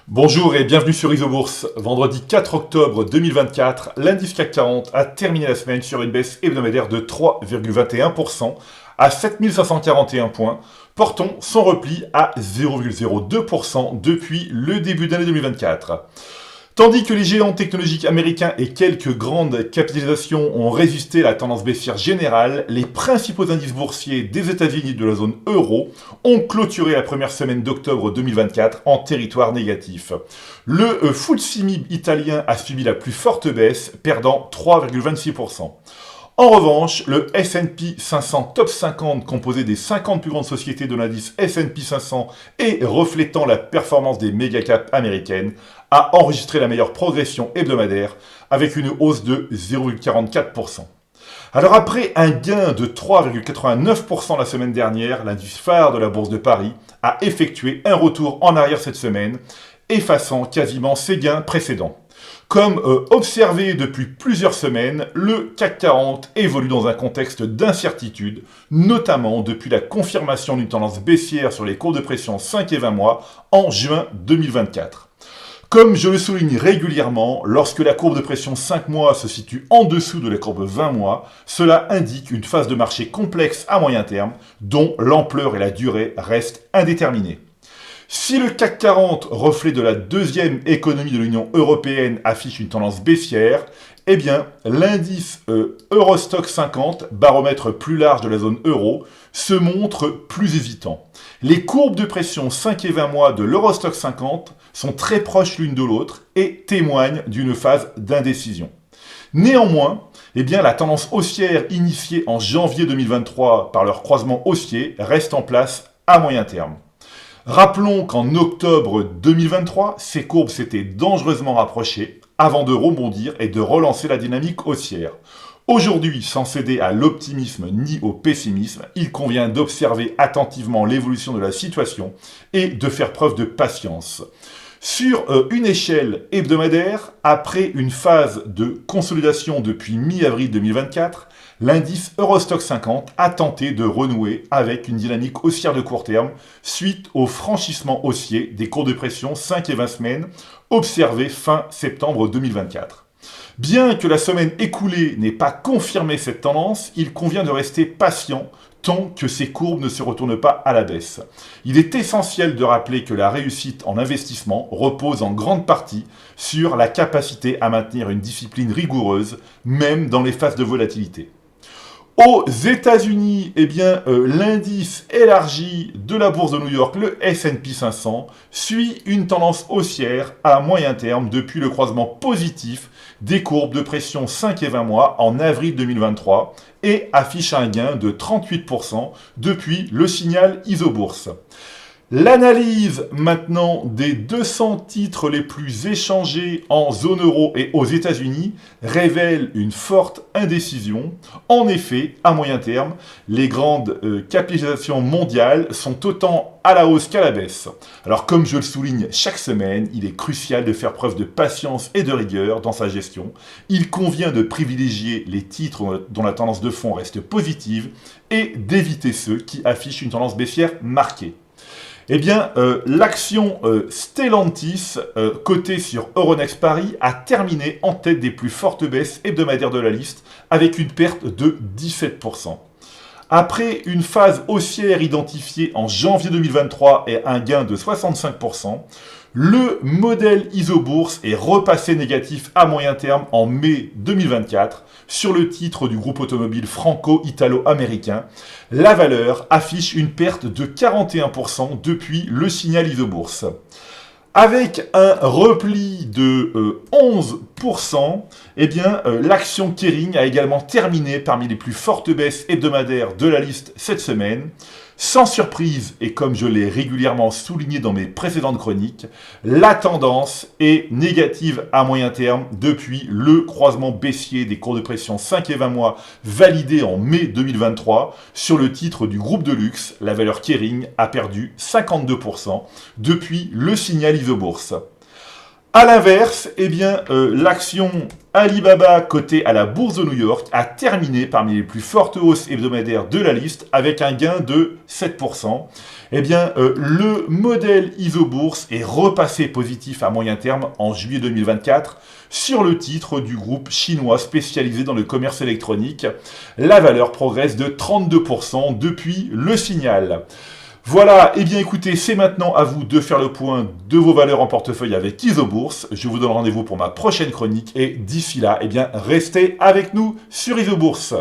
Bonjour et bienvenue sur Isobourse. Vendredi 4 octobre 2024, l'indice CAC 40 a terminé la semaine sur une baisse hebdomadaire de 3,21% à 7541 points, portant son repli à 0,02% depuis le début d'année 2024. Tandis que les géants technologiques américains et quelques grandes capitalisations ont résisté à la tendance baissière générale, les principaux indices boursiers des États-Unis de la zone euro ont clôturé la première semaine d'octobre 2024 en territoire négatif. Le FTSE MIB italien a subi la plus forte baisse, perdant 3,26%. En revanche, le S&P 500 Top 50, composé des 50 plus grandes sociétés de l'indice S&P 500 et reflétant la performance des mégacaps américaines, a enregistré la meilleure progression hebdomadaire avec une hausse de 0,44%. Alors après un gain de 3,89% la semaine dernière, l'indice phare de la Bourse de Paris a effectué un retour en arrière cette semaine, effaçant quasiment ses gains précédents. Comme observé depuis plusieurs semaines, le CAC 40 évolue dans un contexte d'incertitude, notamment depuis la confirmation d'une tendance baissière sur les courbes de pression 5 et 20 mois en juin 2024. Comme je le souligne régulièrement, lorsque la courbe de pression 5 mois se situe en dessous de la courbe 20 mois, cela indique une phase de marché complexe à moyen terme, dont l'ampleur et la durée restent indéterminées. Si le CAC 40, reflet de la deuxième économie de l'Union européenne, affiche une tendance baissière, eh bien, l'indice Eurostoxx 50, baromètre plus large de la zone euro, se montre plus hésitant. Les courbes de pression 5 et 20 mois de l'Eurostoxx 50 sont très proches l'une de l'autre et témoignent d'une phase d'indécision. Néanmoins, eh bien, la tendance haussière initiée en janvier 2023 par leur croisement haussier reste en place à moyen terme. Rappelons qu'en octobre 2023, ces courbes s'étaient dangereusement rapprochées avant de rebondir et de relancer la dynamique haussière. Aujourd'hui, sans céder à l'optimisme ni au pessimisme, il convient d'observer attentivement l'évolution de la situation et de faire preuve de patience. Sur une échelle hebdomadaire, après une phase de consolidation depuis mi-avril 2024, l'indice Eurostoxx 50 a tenté de renouer avec une dynamique haussière de court terme suite au franchissement haussier des cours de pression 5 et 20 semaines observés fin septembre 2024. Bien que la semaine écoulée n'ait pas confirmé cette tendance, il convient de rester patient tant que ces courbes ne se retournent pas à la baisse. Il est essentiel de rappeler que la réussite en investissement repose en grande partie sur la capacité à maintenir une discipline rigoureuse, même dans les phases de volatilité. Aux États-Unis, eh bien, l'indice élargi de la bourse de New York, le S&P 500, suit une tendance haussière à moyen terme depuis le croisement positif des courbes de pression 5 et 20 mois en avril 2023 et affiche un gain de 38% depuis le signal Isobourse. L'analyse maintenant des 200 titres les plus échangés en zone euro et aux États-Unis révèle une forte indécision. En effet, à moyen terme, les grandes capitalisations mondiales sont autant à la hausse qu'à la baisse. Alors comme je le souligne chaque semaine, il est crucial de faire preuve de patience et de rigueur dans sa gestion. Il convient de privilégier les titres dont la tendance de fond reste positive et d'éviter ceux qui affichent une tendance baissière marquée. Eh bien, l'action Stellantis, cotée sur Euronext Paris, a terminé en tête des plus fortes baisses hebdomadaires de la liste, avec une perte de 17%. Après une phase haussière identifiée en janvier 2023 et un gain de 65%, le modèle Isobourse est repassé négatif à moyen terme en mai 2024 sur le titre du groupe automobile franco-italo-américain. La valeur affiche une perte de 41% depuis le signal Isobourse. Avec un repli de 11%, eh bien, l'action Kering a également terminé parmi les plus fortes baisses hebdomadaires de la liste cette semaine. Sans surprise, et comme je l'ai régulièrement souligné dans mes précédentes chroniques, la tendance est négative à moyen terme depuis le croisement baissier des cours de pression 5 et 20 mois validé en mai 2023 sur le titre du groupe de luxe. La valeur Kering a perdu 52% depuis le signal Isobourse. À l'inverse, eh bien, l'action Alibaba cotée à la bourse de New York a terminé parmi les plus fortes hausses hebdomadaires de la liste avec un gain de 7%. Eh bien, le modèle Isobourse est repassé positif à moyen terme en juillet 2024 sur le titre du groupe chinois spécialisé dans le commerce électronique. La valeur progresse de 32% depuis le signal. Voilà, et bien écoutez, c'est maintenant à vous de faire le point de vos valeurs en portefeuille avec Isobourse. Je vous donne rendez-vous pour ma prochaine chronique et d'ici là, eh bien, restez avec nous sur Isobourse.